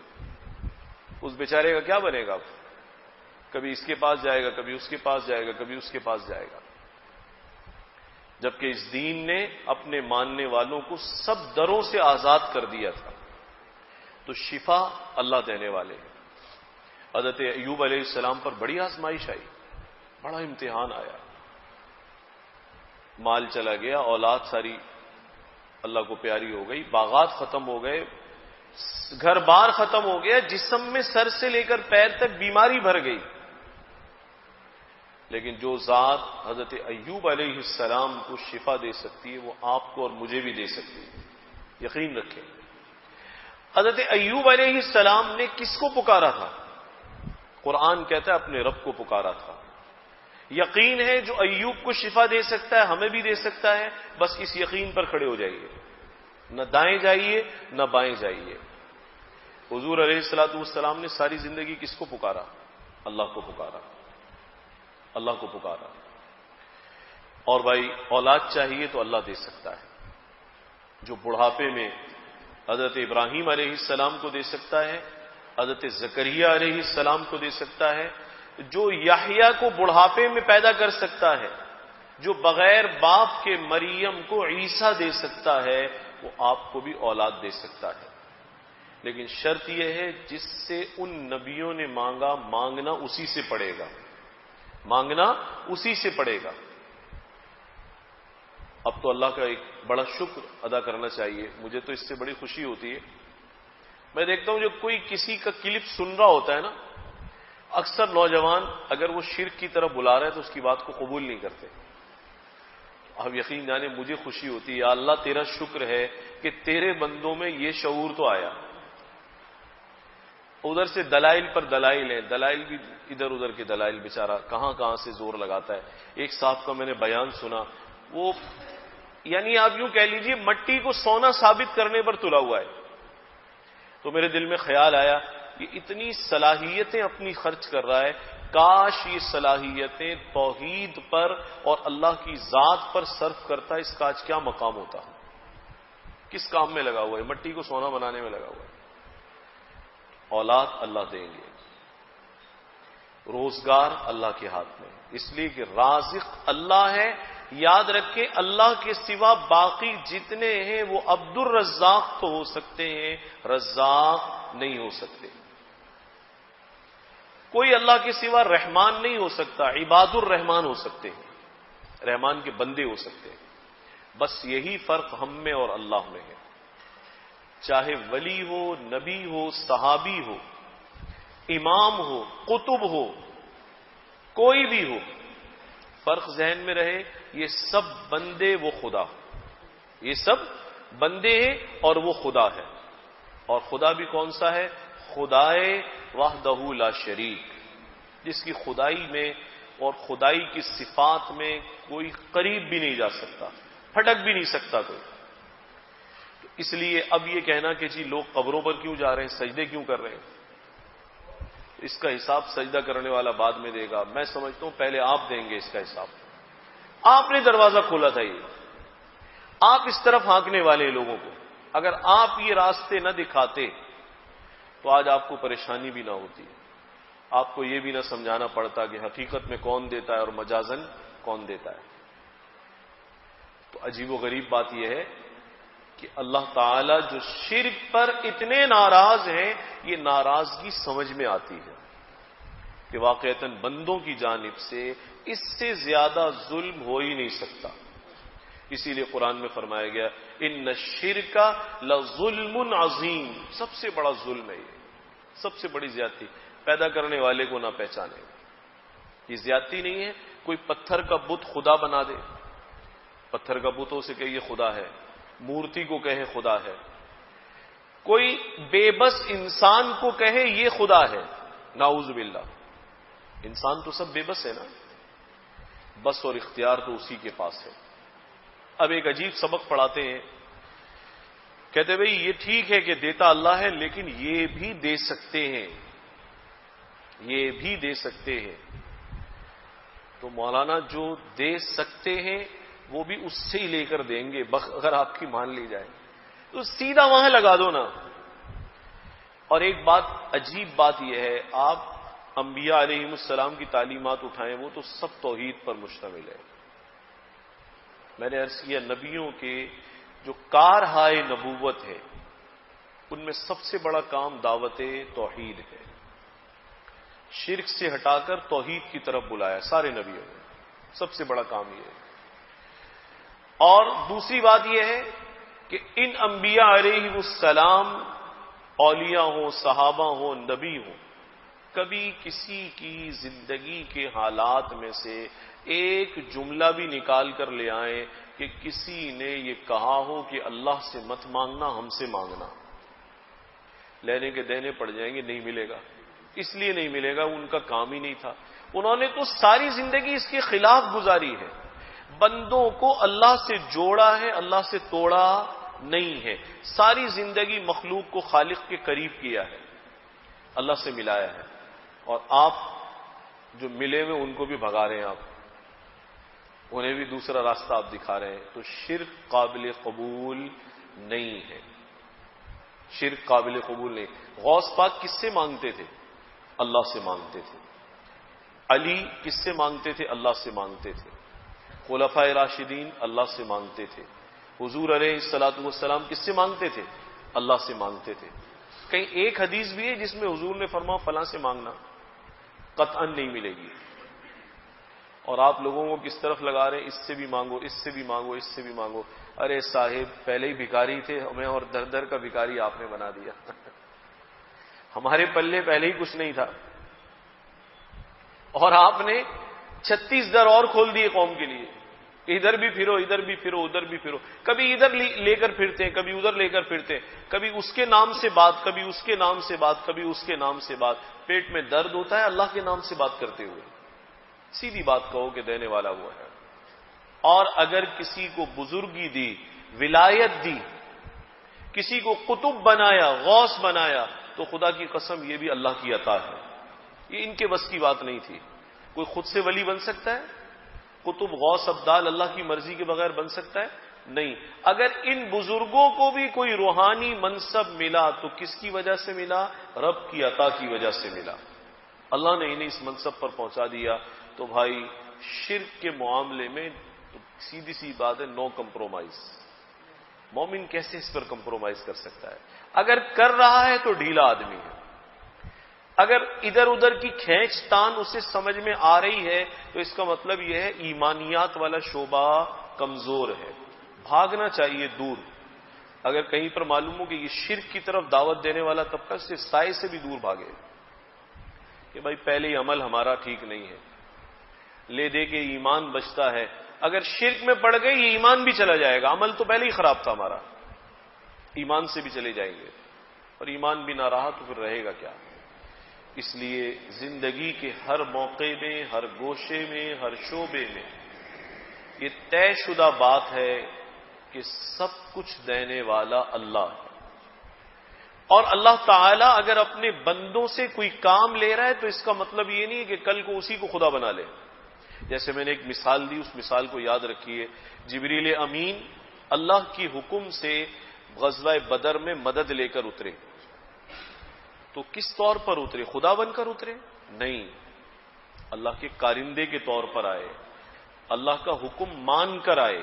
اس بیچارے کا کیا بنے گا؟ کبھی اس کے پاس جائے گا, کبھی اس کے پاس جائے گا, کبھی اس کے پاس جائے گا. جبکہ اس دین نے اپنے ماننے والوں کو سب دروں سے آزاد کر دیا تھا. تو شفا اللہ دینے والے ہیں. حضرت ایوب علیہ السلام پر بڑی آزمائش آئی, بڑا امتحان آیا. مال چلا گیا, اولاد ساری اللہ کو پیاری ہو گئی, باغات ختم ہو گئے, گھر بار ختم ہو گیا, جسم میں سر سے لے کر پیر تک بیماری بھر گئی. لیکن جو ذات حضرت ایوب علیہ السلام کو شفا دے سکتی ہے وہ آپ کو اور مجھے بھی دے سکتی ہے, یقین رکھیں. حضرت ایوب علیہ السلام نے کس کو پکارا تھا؟ قرآن کہتا ہے اپنے رب کو پکارا تھا. یقین ہے جو ایوب کو شفا دے سکتا ہے ہمیں بھی دے سکتا ہے. بس اس یقین پر کھڑے ہو جائیے, نہ دائیں جائیے نہ بائیں جائیے. حضور علیہ الصلوۃ والسلام نے ساری زندگی کس کو پکارا؟ اللہ کو پکارا, اللہ کو پکارا. اور بھائی اولاد چاہیے تو اللہ دے سکتا ہے. جو بڑھاپے میں حضرت ابراہیم علیہ السلام کو دے سکتا ہے, حضرت زکریا علیہ السلام کو دے سکتا ہے, جو یحییٰ کو بڑھاپے میں پیدا کر سکتا ہے, جو بغیر باپ کے مریم کو عیسیٰ دے سکتا ہے, وہ آپ کو بھی اولاد دے سکتا ہے. لیکن شرط یہ ہے جس سے ان نبیوں نے مانگا, مانگنا اسی سے پڑے گا. مانگنا اسی سے پڑے گا۔ اب تو اللہ کا ایک بڑا شکر ادا کرنا چاہیے، مجھے تو اس سے بڑی خوشی ہوتی ہے۔ میں دیکھتا ہوں جو کوئی کسی کا کلپ سن رہا ہوتا ہے نا، اکثر نوجوان اگر وہ شرک کی طرف بلا رہے ہیں تو اس کی بات کو قبول نہیں کرتے۔ اب یقین جانے مجھے خوشی ہوتی ہے، یا اللہ تیرا شکر ہے کہ تیرے بندوں میں یہ شعور تو آیا۔ ادھر سے دلائل پر دلائل ہیں، دلائل بھی ادھر ادھر کے دلائل، بیچارہ کہاں کہاں سے زور لگاتا ہے۔ ایک صاحب کا میں نے بیان سنا، وہ یعنی آپ یوں کہہ لیجئے مٹی کو سونا ثابت کرنے پر تلا ہوا ہے۔ تو میرے دل میں خیال آیا کہ اتنی صلاحیتیں اپنی خرچ کر رہا ہے، کاش یہ صلاحیتیں توحید پر اور اللہ کی ذات پر صرف کرتا، اس کا آج کیا مقام ہوتا۔ کس کام میں لگا ہوا ہے؟ مٹی کو سونا بنانے میں لگا ہوا ہے۔ اولاد اللہ دیں گے، روزگار اللہ کے ہاتھ میں، اس لیے کہ رازق اللہ ہے۔ یاد رکھیں اللہ کے سوا باقی جتنے ہیں وہ عبد الرزاق تو ہو سکتے ہیں، رزاق نہیں ہو سکتے۔ کوئی اللہ کے سوا رحمان نہیں ہو سکتا، عباد الرحمان ہو سکتے ہیں، رحمان کے بندے ہو سکتے ہیں۔ بس یہی فرق ہم میں اور اللہ میں ہے۔ چاہے ولی ہو، نبی ہو، صحابی ہو، امام ہو، قطب ہو، کوئی بھی ہو، فرق ذہن میں رہے، یہ سب بندے وہ خدا، یہ سب بندے ہیں اور وہ خدا ہے۔ اور خدا بھی کون سا ہے؟ خدائے وحدہ لا شریک، جس کی خدائی میں اور خدائی کی صفات میں کوئی قریب بھی نہیں جا سکتا، پھٹک بھی نہیں سکتا کوئی۔ اس لیے اب یہ کہنا کہ جی لوگ قبروں پر کیوں جا رہے ہیں، سجدے کیوں کر رہے ہیں، اس کا حساب سجدہ کرنے والا بعد میں دے گا۔ میں سمجھتا ہوں پہلے آپ دیں گے اس کا حساب۔ آپ نے دروازہ کھولا تھا، یہ آپ اس طرف ہانکنے والے لوگوں کو، اگر آپ یہ راستے نہ دکھاتے تو آج آپ کو پریشانی بھی نہ ہوتی، آپ کو یہ بھی نہ سمجھانا پڑتا کہ حقیقت میں کون دیتا ہے اور مجازن کون دیتا ہے۔ تو عجیب و غریب بات یہ ہے کہ اللہ تعالی جو شرک پر اتنے ناراض ہیں، یہ ناراضگی سمجھ میں آتی ہے کہ واقعتاً بندوں کی جانب سے اس سے زیادہ ظلم ہو ہی نہیں سکتا۔ اسی لیے قرآن میں فرمایا گیا ان الشرک لظلم عظیم، سب سے بڑا ظلم ہے یہ، سب سے بڑی زیادتی، پیدا کرنے والے کو نہ پہچانے۔ یہ زیادتی نہیں ہے کوئی پتھر کا بت خدا بنا دے، پتھر کا بتوں سے کہ یہ خدا ہے، مورتی کو کہے خدا ہے، کوئی بے بس انسان کو کہے یہ خدا ہے، نعوذ باللہ۔ انسان تو سب بے بس ہے نا، بس اور اختیار تو اسی کے پاس ہے۔ اب ایک عجیب سبق پڑھاتے ہیں، کہتے بھئی یہ ٹھیک ہے کہ دیتا اللہ ہے، لیکن یہ بھی دے سکتے ہیں، یہ بھی دے سکتے ہیں۔ تو مولانا جو دے سکتے ہیں وہ بھی اس سے ہی لے کر دیں گے اگر آپ کی مان لی جائے تو سیدھا وہاں لگا دو نا۔ اور ایک بات، عجیب بات یہ ہے، آپ انبیاء علیہ السلام کی تعلیمات اٹھائیں، وہ تو سب توحید پر مشتمل ہے۔ میں نے عرض کیا نبیوں کے جو کارہائے نبوت ہے ان میں سب سے بڑا کام دعوت توحید ہے، شرک سے ہٹا کر توحید کی طرف بلایا سارے نبیوں نے، سب سے بڑا کام یہ ہے۔ اور دوسری بات یہ ہے کہ ان انبیاء علیہ السلام، اولیاء ہوں، صحابہ ہوں، نبی ہوں، کبھی کسی کی زندگی کے حالات میں سے ایک جملہ بھی نکال کر لے آئیں کہ کسی نے یہ کہا ہو کہ اللہ سے مت مانگنا، ہم سے مانگنا، لینے کے دینے پڑ جائیں گے، نہیں ملے گا۔ اس لیے نہیں ملے گا، ان کا کام ہی نہیں تھا، انہوں نے تو ساری زندگی اس کے خلاف گزاری ہے، بندوں کو اللہ سے جوڑا ہے، اللہ سے توڑا نہیں ہے، ساری زندگی مخلوق کو خالق کے قریب کیا ہے، اللہ سے ملایا ہے۔ اور آپ جو ملے ہوئے ان کو بھی بھگا رہے ہیں، آپ انہیں بھی دوسرا راستہ آپ دکھا رہے ہیں، تو شرک قابل قبول نہیں ہے، شرک قابل قبول نہیں۔ غوث پاک کس سے مانگتے تھے؟ اللہ سے مانگتے تھے۔ علی کس سے مانگتے تھے؟ اللہ سے مانگتے تھے۔ خلفائے راشدین اللہ سے مانگتے تھے۔ حضور علیہ الصلوۃ والسلام کس سے مانگتے تھے؟ اللہ سے مانگتے تھے۔ کہیں ایک حدیث بھی ہے جس میں حضور نے فرمایا فلاں سے مانگنا، قطعاً نہیں ملے گی۔ اور آپ لوگوں کو کس طرف لگا رہے ہیں؟ اس سے بھی مانگو، اس سے بھی مانگو، اس سے بھی مانگو. ارے صاحب پہلے ہی بھکاری تھے ہمیں، اور در در کا بھکاری آپ نے بنا دیا. ہمارے پلے پہلے ہی کچھ نہیں تھا، اور آپ نے 36 در اور کھول دیے قوم کے لیے. ادھر بھی پھرو، ادھر بھی پھرو، ادھر بھی پھرو. کبھی ادھر لے کر پھرتے ہیں، کبھی ادھر لے کر پھرتے ہیں، کبھی اس کے نام سے بات، کبھی اس کے نام سے بات، کبھی اس کے نام سے بات. پیٹ میں درد ہوتا ہے اللہ کے نام سے بات کرتے ہوئے. سیدھی بات کہو کہ دینے والا وہ ہے. اور اگر کسی کو بزرگی دی، ولایت دی، کسی کو قطب بنایا، غوث بنایا، تو خدا کی قسم یہ بھی اللہ کی عطا ہے. یہ ان کے بس کی بات نہیں تھی. کوئی خود سے ولی بن سکتا ہے؟ قطب، غوث، ابدال اللہ کی مرضی کے بغیر بن سکتا ہے؟ نہیں. اگر ان بزرگوں کو بھی کوئی روحانی منصب ملا تو کس کی وجہ سے ملا؟ رب کی عطا کی وجہ سے ملا. اللہ نے انہیں اس منصب پر پہنچا دیا. تو بھائی شرک کے معاملے میں تو سیدھی سی بات ہے، نو کمپرومائز. مومن کیسے اس پر کمپرومائز کر سکتا ہے؟ اگر کر رہا ہے تو ڈھیلا آدمی ہے. اگر ادھر ادھر کی کھینچ تان اسے سمجھ میں آ رہی ہے تو اس کا مطلب یہ ہے ایمانیات والا شعبہ کمزور ہے، بھاگنا چاہیے دور. اگر کہیں پر معلوم ہو کہ یہ شرک کی طرف دعوت دینے والا طبقہ، سے سائے سے بھی دور بھاگے کہ بھائی پہلے ہی عمل ہمارا ٹھیک نہیں ہے، لے دے کے ایمان بچتا ہے. اگر شرک میں پڑ گئی یہ ایمان بھی چلا جائے گا. عمل تو پہلے ہی خراب تھا ہمارا، ایمان سے بھی چلے جائیں گے، اور ایمان بھی نہ رہا تو پھر رہے گا کیا؟ اس لیے زندگی کے ہر موقع میں، ہر گوشے میں، ہر شعبے میں یہ طے شدہ بات ہے کہ سب کچھ دینے والا اللہ ہے. اور اللہ تعالی اگر اپنے بندوں سے کوئی کام لے رہا ہے تو اس کا مطلب یہ نہیں کہ کل کو اسی کو خدا بنا لے. جیسے میں نے ایک مثال دی، اس مثال کو یاد رکھیے. جبریل امین اللہ کی حکم سے غزوہ بدر میں مدد لے کر اترے، تو کس طور پر اترے؟ خدا بن کر اترے؟ نہیں، اللہ کے کارندے کے طور پر آئے، اللہ کا حکم مان کر آئے.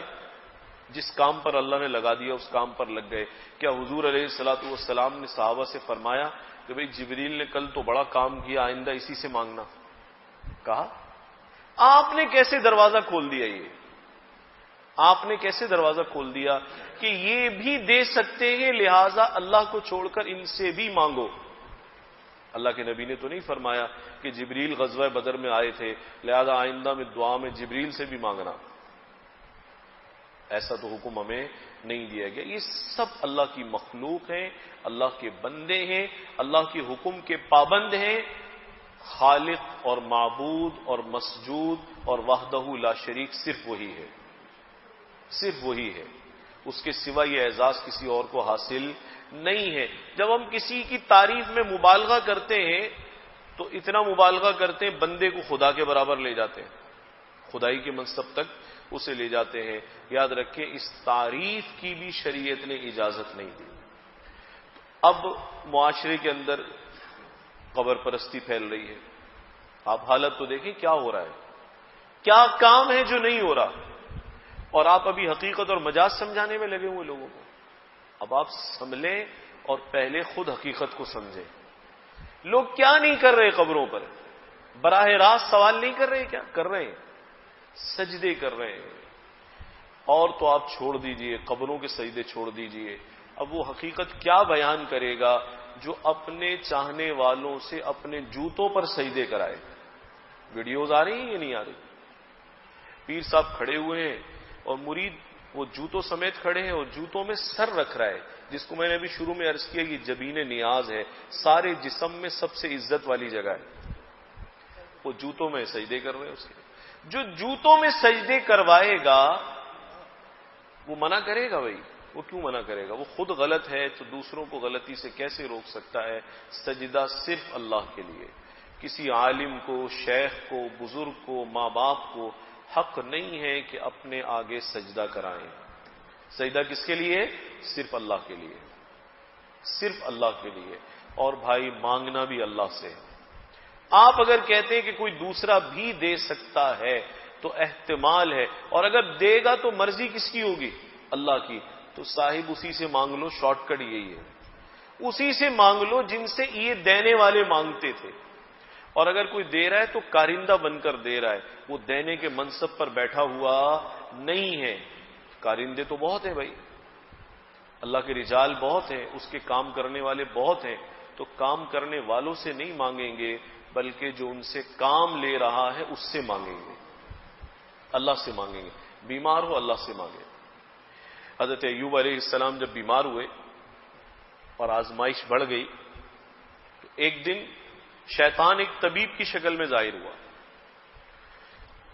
جس کام پر اللہ نے لگا دیا اس کام پر لگ گئے. کیا حضور علیہ الصلوۃ والسلام نے صحابہ سے فرمایا کہ بھئی جبریل نے کل تو بڑا کام کیا، آئندہ اسی سے مانگنا؟ کہا. آپ نے کیسے دروازہ کھول دیا؟ یہ آپ نے کیسے دروازہ کھول دیا کہ یہ بھی دے سکتے ہیں، لہذا اللہ کو چھوڑ کر ان سے بھی مانگو. اللہ کے نبی نے تو نہیں فرمایا کہ جبریل غزوہ بدر میں آئے تھے لہذا آئندہ میں دعا میں جبریل سے بھی مانگنا. ایسا تو حکم ہمیں نہیں دیا گیا. یہ سب اللہ کی مخلوق ہیں، اللہ کے بندے ہیں، اللہ کے حکم کے پابند ہیں. خالق اور معبود اور مسجود اور وحدہ لا شریک صرف وہی ہے، صرف وہی ہے. اس کے سوا یہ اعزاز کسی اور کو حاصل نہیں ہے. جب ہم کسی کی تعریف میں مبالغہ کرتے ہیں تو اتنا مبالغہ کرتے ہیں بندے کو خدا کے برابر لے جاتے ہیں، خدائی کے منصب تک اسے لے جاتے ہیں. یاد رکھیں اس تعریف کی بھی شریعت نے اجازت نہیں دی. اب معاشرے کے اندر قبر پرستی پھیل رہی ہے. آپ حالت تو دیکھیں کیا ہو رہا ہے، کیا کام ہے جو نہیں ہو رہا، اور آپ ابھی حقیقت اور مجاز سمجھانے میں لگے ہوئے لوگوں کو. اب آپ سنبھلیں اور پہلے خود حقیقت کو سمجھیں. لوگ کیا نہیں کر رہے قبروں پر؟ براہ راست سوال نہیں کر رہے؟ کیا کر رہے ہیں؟ سجدے کر رہے ہیں. اور تو آپ چھوڑ دیجئے، قبروں کے سجدے چھوڑ دیجئے. اب وہ حقیقت کیا بیان کرے گا جو اپنے چاہنے والوں سے اپنے جوتوں پر سجدے کرائے؟ ویڈیوز آ رہی ہیں یا نہیں آ رہی؟ پیر صاحب کھڑے ہوئے ہیں اور مرید وہ جوتوں سمیت کھڑے ہیں اور جوتوں میں سر رکھ رہا ہے، جس کو میں نے ابھی شروع میں عرض کیا یہ جبین نیاز ہے، سارے جسم میں سب سے عزت والی جگہ ہے. وہ جوتوں میں سجدے کر رہے ہیں. اس کے جو جوتوں میں سجدے کروائے گا وہ منع کرے گا؟ بھائی وہ کیوں منع کرے گا؟ وہ خود غلط ہے تو دوسروں کو غلطی سے کیسے روک سکتا ہے؟ سجدہ صرف اللہ کے لیے. کسی عالم کو، شیخ کو، بزرگ کو، ماں باپ کو حق نہیں ہے کہ اپنے آگے سجدہ کرائیں. سجدہ کس کے لیے؟ صرف اللہ کے لیے، صرف اللہ کے لیے. اور بھائی مانگنا بھی اللہ سے. آپ اگر کہتے ہیں کہ کوئی دوسرا بھی دے سکتا ہے تو احتمال ہے، اور اگر دے گا تو مرضی کس کی ہوگی؟ اللہ کی. تو صاحب اسی سے مانگ لو، شارٹ کٹ یہی ہے. اسی سے مانگ لو جن سے یہ دینے والے مانگتے تھے. اور اگر کوئی دے رہا ہے تو کارندہ بن کر دے رہا ہے، وہ دینے کے منصب پر بیٹھا ہوا نہیں ہے۔ کارندے تو بہت ہیں بھائی، اللہ کے رجال بہت ہیں، اس کے کام کرنے والے بہت ہیں، تو کام کرنے والوں سے نہیں مانگیں گے بلکہ جو ان سے کام لے رہا ہے اس سے مانگیں گے، اللہ سے مانگیں گے۔ بیمار ہو اللہ سے مانگے۔ حضرت ایوب علیہ السلام جب بیمار ہوئے اور آزمائش بڑھ گئی تو ایک دن شیطان ایک طبیب کی شکل میں ظاہر ہوا،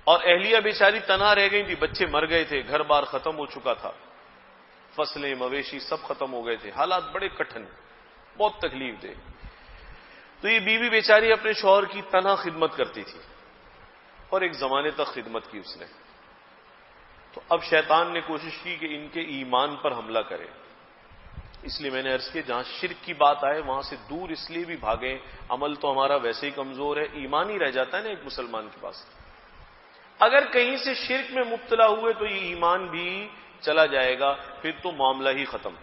اور اہلیہ بیچاری تنہا رہ گئی تھی، بچے مر گئے تھے، گھر بار ختم ہو چکا تھا، فصلیں مویشی سب ختم ہو گئے تھے، حالات بڑے کٹھن، بہت تکلیف دے۔ تو یہ بیوی بیچاری اپنے شوہر کی تنہا خدمت کرتی تھی، اور ایک زمانے تک خدمت کی اس نے۔ تو اب شیطان نے کوشش کی کہ ان کے ایمان پر حملہ کرے، اس لیے میں نے عرض کیا جہاں شرک کی بات آئے وہاں سے دور اس لیے بھی بھاگیں، عمل تو ہمارا ویسے ہی کمزور ہے، ایمان ہی رہ جاتا ہے نا ایک مسلمان کے پاس۔ اگر کہیں سے شرک میں مبتلا ہوئے تو یہ ایمان بھی چلا جائے گا، پھر تو معاملہ ہی ختم۔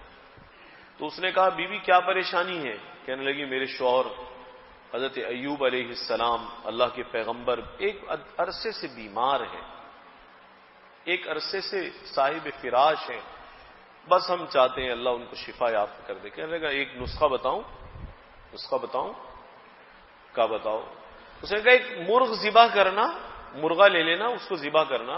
تو اس نے کہا بیوی کیا پریشانی ہے؟ کہنے لگی میرے شوہر حضرت ایوب علیہ السلام اللہ کے پیغمبر ایک عرصے سے بیمار ہیں، ایک عرصے سے صاحب فراش ہیں، بس ہم چاہتے ہیں اللہ ان کو شفا یافتہ کر دے۔ کہنے لگا ایک نسخہ بتاؤں؟ نسخہ بتاؤں؟ کیا بتاؤ؟ اس نے کہا ایک مرغ ذبح کرنا، مرغا لے لینا، اس کو ذبح کرنا،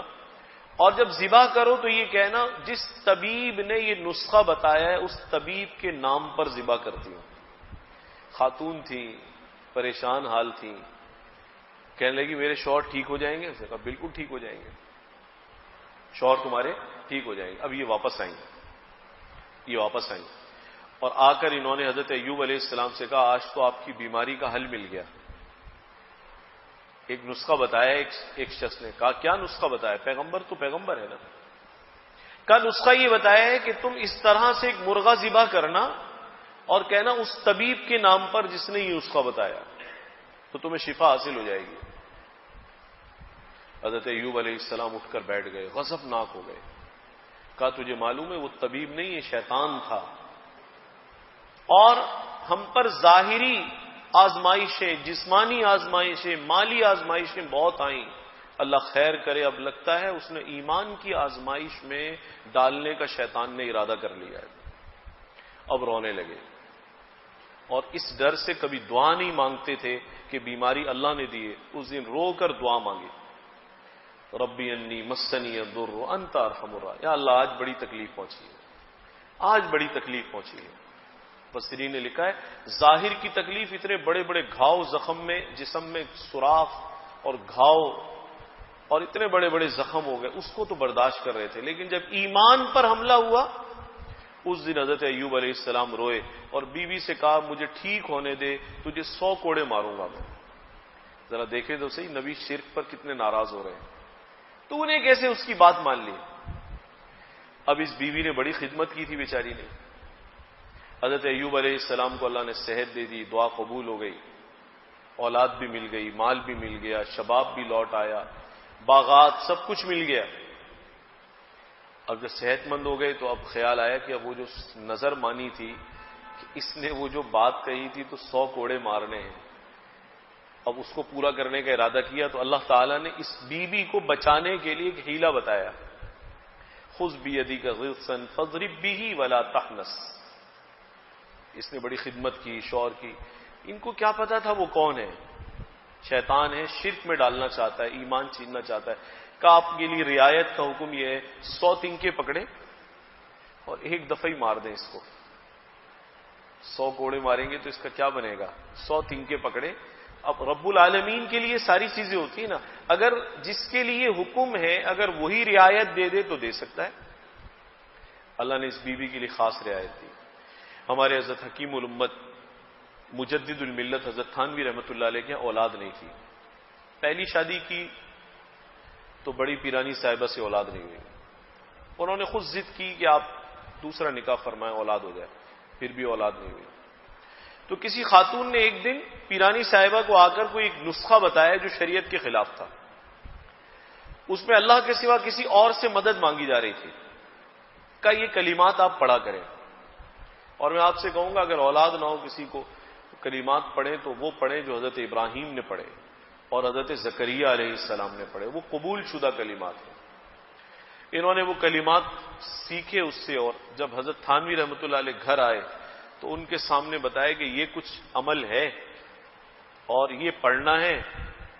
اور جب ذبح کرو تو یہ کہنا جس طبیب نے یہ نسخہ بتایا ہے اس طبیب کے نام پر ذبح کرتی ہوں۔ خاتون تھی، پریشان حال تھی، کہنے لگی میرے شوہر ٹھیک ہو جائیں گے؟ اس نے کہا بالکل ٹھیک ہو جائیں گے، شوہر تمہارے ٹھیک ہو جائیں گے۔ اب یہ واپس آئیں، یہ واپس آئیں، اور آ کر انہوں نے حضرت ایوب علیہ السلام سے کہا آج تو آپ کی بیماری کا حل مل گیا۔ ایک نسخہ بتایا ایک شخص نے، کہا کیا نسخہ بتایا؟ پیغمبر تو پیغمبر ہے نا۔ کہا نسخہ یہ بتایا ہے کہ تم اس طرح سے ایک مرغا ذبح کرنا اور کہنا اس طبیب کے نام پر جس نے یہ نسخہ بتایا، تو تمہیں شفا حاصل ہو جائے گی۔ حضرت ایوب علیہ السلام اٹھ کر بیٹھ گئے، غضبناک ہو گئے۔ کہا تجھے معلوم ہے وہ طبیب نہیں، یہ شیطان تھا، اور ہم پر ظاہری آزمائشیں، جسمانی آزمائشیں، مالی آزمائشیں بہت آئیں، اللہ خیر کرے اب لگتا ہے اس نے ایمان کی آزمائش میں ڈالنے کا شیطان نے ارادہ کر لیا ہے۔ اب رونے لگے، اور اس ڈر سے کبھی دعا نہیں مانگتے تھے کہ بیماری اللہ نے دی ہے، اس دن رو کر دعا مانگی، ربی انی مسنی الضر وانت ارحم الراحمین، یا اللہ آج بڑی تکلیف پہنچی ہے، آج بڑی تکلیف پہنچی ہے۔ مفسرین نے لکھا ہے ظاہر کی تکلیف، اتنے بڑے بڑے گھاؤ زخم میں، جسم میں سوراخ اور گھاؤ اور اتنے بڑے بڑے زخم ہو گئے، اس کو تو برداشت کر رہے تھے، لیکن جب ایمان پر حملہ ہوا اس دن حضرت ایوب علیہ السلام روئے اور بیوی سے کہا مجھے ٹھیک ہونے دے، تجھے 100 کوڑے ماروں گا میں۔ ذرا دیکھیں تو صحیح نبی شرک پر کتنے ناراض ہو رہے ہیں، تو انہیں کیسے اس کی بات مان لی۔ اب اس بیوی نے بڑی خدمت کی تھی بیچاری نے، حضرت ایوب علیہ السلام کو اللہ نے صحت دے دی، دعا قبول ہو گئی، اولاد بھی مل گئی، مال بھی مل گیا، شباب بھی لوٹ آیا، باغات سب کچھ مل گیا۔ اب جب صحت مند ہو گئے تو اب خیال آیا کہ اب وہ جو نظر مانی تھی کہ اس نے وہ جو بات کہی تھی تو 100 کوڑے مارنے ہیں، اب اس کو پورا کرنے کا ارادہ کیا، تو اللہ تعالیٰ نے اس بیوی کو بچانے کے لیے ایک حیلہ بتایا، خذ بیدک غصا فاضرب به ولا تحنث۔ اس نے بڑی خدمت کی شوہر کی، ان کو کیا پتا تھا وہ کون ہے، شیطان ہے، شرک میں ڈالنا چاہتا ہے، ایمان چھیننا چاہتا ہے۔ کہ آپ کے لیے رعایت کا حکم یہ ہے 100 تنکے پکڑے اور ایک دفعہ ہی مار دیں اس کو، 100 کوڑے ماریں گے تو اس کا کیا بنے گا، 100 تنکے پکڑے۔ اب رب العالمین کے لیے ساری چیزیں ہوتی ہیں نا، اگر جس کے لیے حکم ہے اگر وہی رعایت دے دے تو دے سکتا ہے۔ اللہ نے اس بیوی کے لیے خاص رعایت دی۔ ہمارے حضرت حکیم الامت مجدد الملت حضرت تھانوی رحمۃ اللہ علیہ کی اولاد نہیں تھی، پہلی شادی کی تو بڑی پیرانی صاحبہ سے اولاد نہیں ہوئی، انہوں نے خود ضد کی کہ آپ دوسرا نکاح فرمائیں اولاد ہو جائے، پھر بھی اولاد نہیں ہوئی۔ تو کسی خاتون نے ایک دن پیرانی صاحبہ کو آ کر کوئی ایک نسخہ بتایا جو شریعت کے خلاف تھا، اس میں اللہ کے سوا کسی اور سے مدد مانگی جا رہی تھی۔ کہا یہ کلمات آپ پڑھا کریں، اور میں آپ سے کہوں گا اگر اولاد نہ ہو کسی کو تو کلمات پڑھیں تو وہ پڑھیں جو حضرت ابراہیم نے پڑھے اور حضرت زکریا علیہ السلام نے پڑھے، وہ قبول شدہ کلمات ہیں۔ انہوں نے وہ کلمات سیکھے اس سے، اور جب حضرت تھانوی رحمۃ اللہ علیہ گھر آئے تو ان کے سامنے بتایا کہ یہ کچھ عمل ہے اور یہ پڑھنا ہے،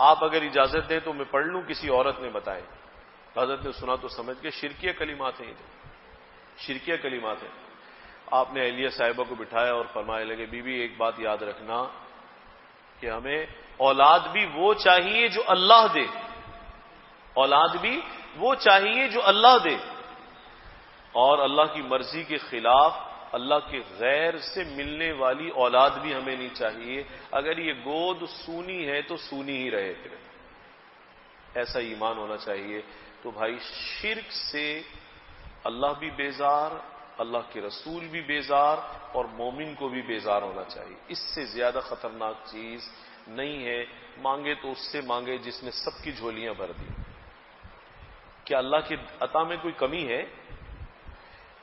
آپ اگر اجازت دیں تو میں پڑھ لوں، کسی عورت نے بتائے۔ حضرت نے سنا تو سمجھ کے شرکیہ کلمات ہیں، یہ شرکیہ کلمات ہیں۔ آپ نے اہلیہ صاحبہ کو بٹھایا اور فرمائے لگے، بی بی ایک بات یاد رکھنا کہ ہمیں اولاد بھی وہ چاہیے جو اللہ دے، اولاد بھی وہ چاہیے جو اللہ دے، اور اللہ کی مرضی کے خلاف اللہ کے غیر سے ملنے والی اولاد بھی ہمیں نہیں چاہیے۔ اگر یہ گود سونی ہے تو سونی ہی رہے، پھر ایسا ایمان ہونا چاہیے۔ تو بھائی شرک سے اللہ بھی بیزار، اللہ کے رسول بھی بیزار، اور مومن کو بھی بیزار ہونا چاہیے۔ اس سے زیادہ خطرناک چیز نہیں ہے۔ مانگے تو اس سے مانگے جس نے سب کی جھولیاں بھر دی۔ کیا اللہ کی عطا میں کوئی کمی ہے؟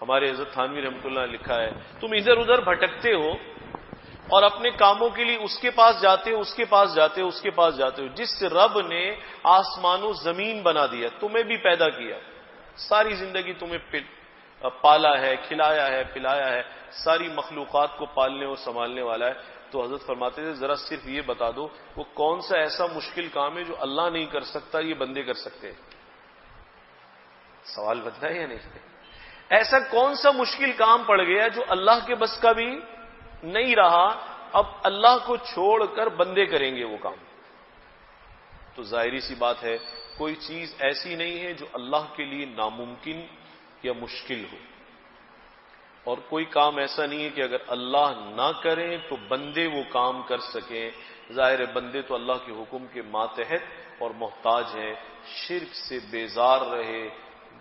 ہمارے حضرت تھانوی رحمۃ اللہ نے لکھا ہے، تم ادھر ادھر بھٹکتے ہو اور اپنے کاموں کے لیے اس کے پاس جاتے ہو، اس کے پاس جاتے ہو، اس کے پاس جاتے ہو۔ جس رب نے آسمان و زمین بنا دیا، تمہیں بھی پیدا کیا، ساری زندگی تمہیں پالا ہے، کھلایا ہے، پلایا ہے، ساری مخلوقات کو پالنے اور سنبھالنے والا ہے، تو حضرت فرماتے تھے ذرا صرف یہ بتا دو وہ کون سا ایسا مشکل کام ہے جو اللہ نہیں کر سکتا، یہ بندے کر سکتے ہیں؟ سوال بنتا ہے یا نہیں؟ ایسا کون سا مشکل کام پڑ گیا جو اللہ کے بس کا بھی نہیں رہا، اب اللہ کو چھوڑ کر بندے کریں گے وہ کام؟ تو ظاہری سی بات ہے کوئی چیز ایسی نہیں ہے جو اللہ کے لیے ناممکن یا مشکل ہو، اور کوئی کام ایسا نہیں ہے کہ اگر اللہ نہ کریں تو بندے وہ کام کر سکیں۔ ظاہر بندے تو اللہ کے حکم کے ماتحت اور محتاج ہیں۔ شرک سے بیزار رہے،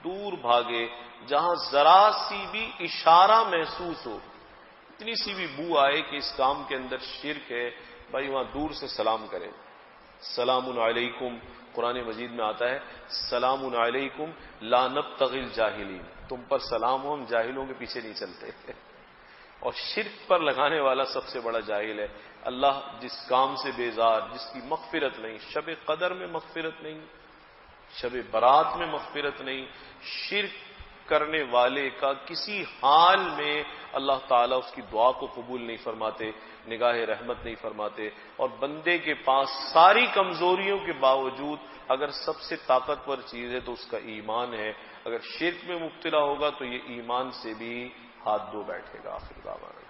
دور بھاگے، جہاں ذرا سی بھی اشارہ محسوس ہو، اتنی سی بھی بو آئے کہ اس کام کے اندر شرک ہے، بھائی وہاں دور سے سلام کریں۔ سلام علیکم، قرآن مجید میں آتا ہے سلام علیکم لا نبتغی الجاہلین، تم پر سلام ہو، ہم جاہلوں کے پیچھے نہیں چلتے۔ اور شرک پر لگانے والا سب سے بڑا جاہل ہے۔ اللہ جس کام سے بیزار، جس کی مغفرت نہیں، شب قدر میں مغفرت نہیں، شب برات میں مغفرت نہیں، شرک کرنے والے کا کسی حال میں اللہ تعالیٰ اس کی دعا کو قبول نہیں فرماتے، نگاہ رحمت نہیں فرماتے۔ اور بندے کے پاس ساری کمزوریوں کے باوجود اگر سب سے طاقتور چیز ہے تو اس کا ایمان ہے۔ اگر شرک میں مبتلا ہوگا تو یہ ایمان سے بھی ہاتھ دھو بیٹھے گا۔ آخر دعوانا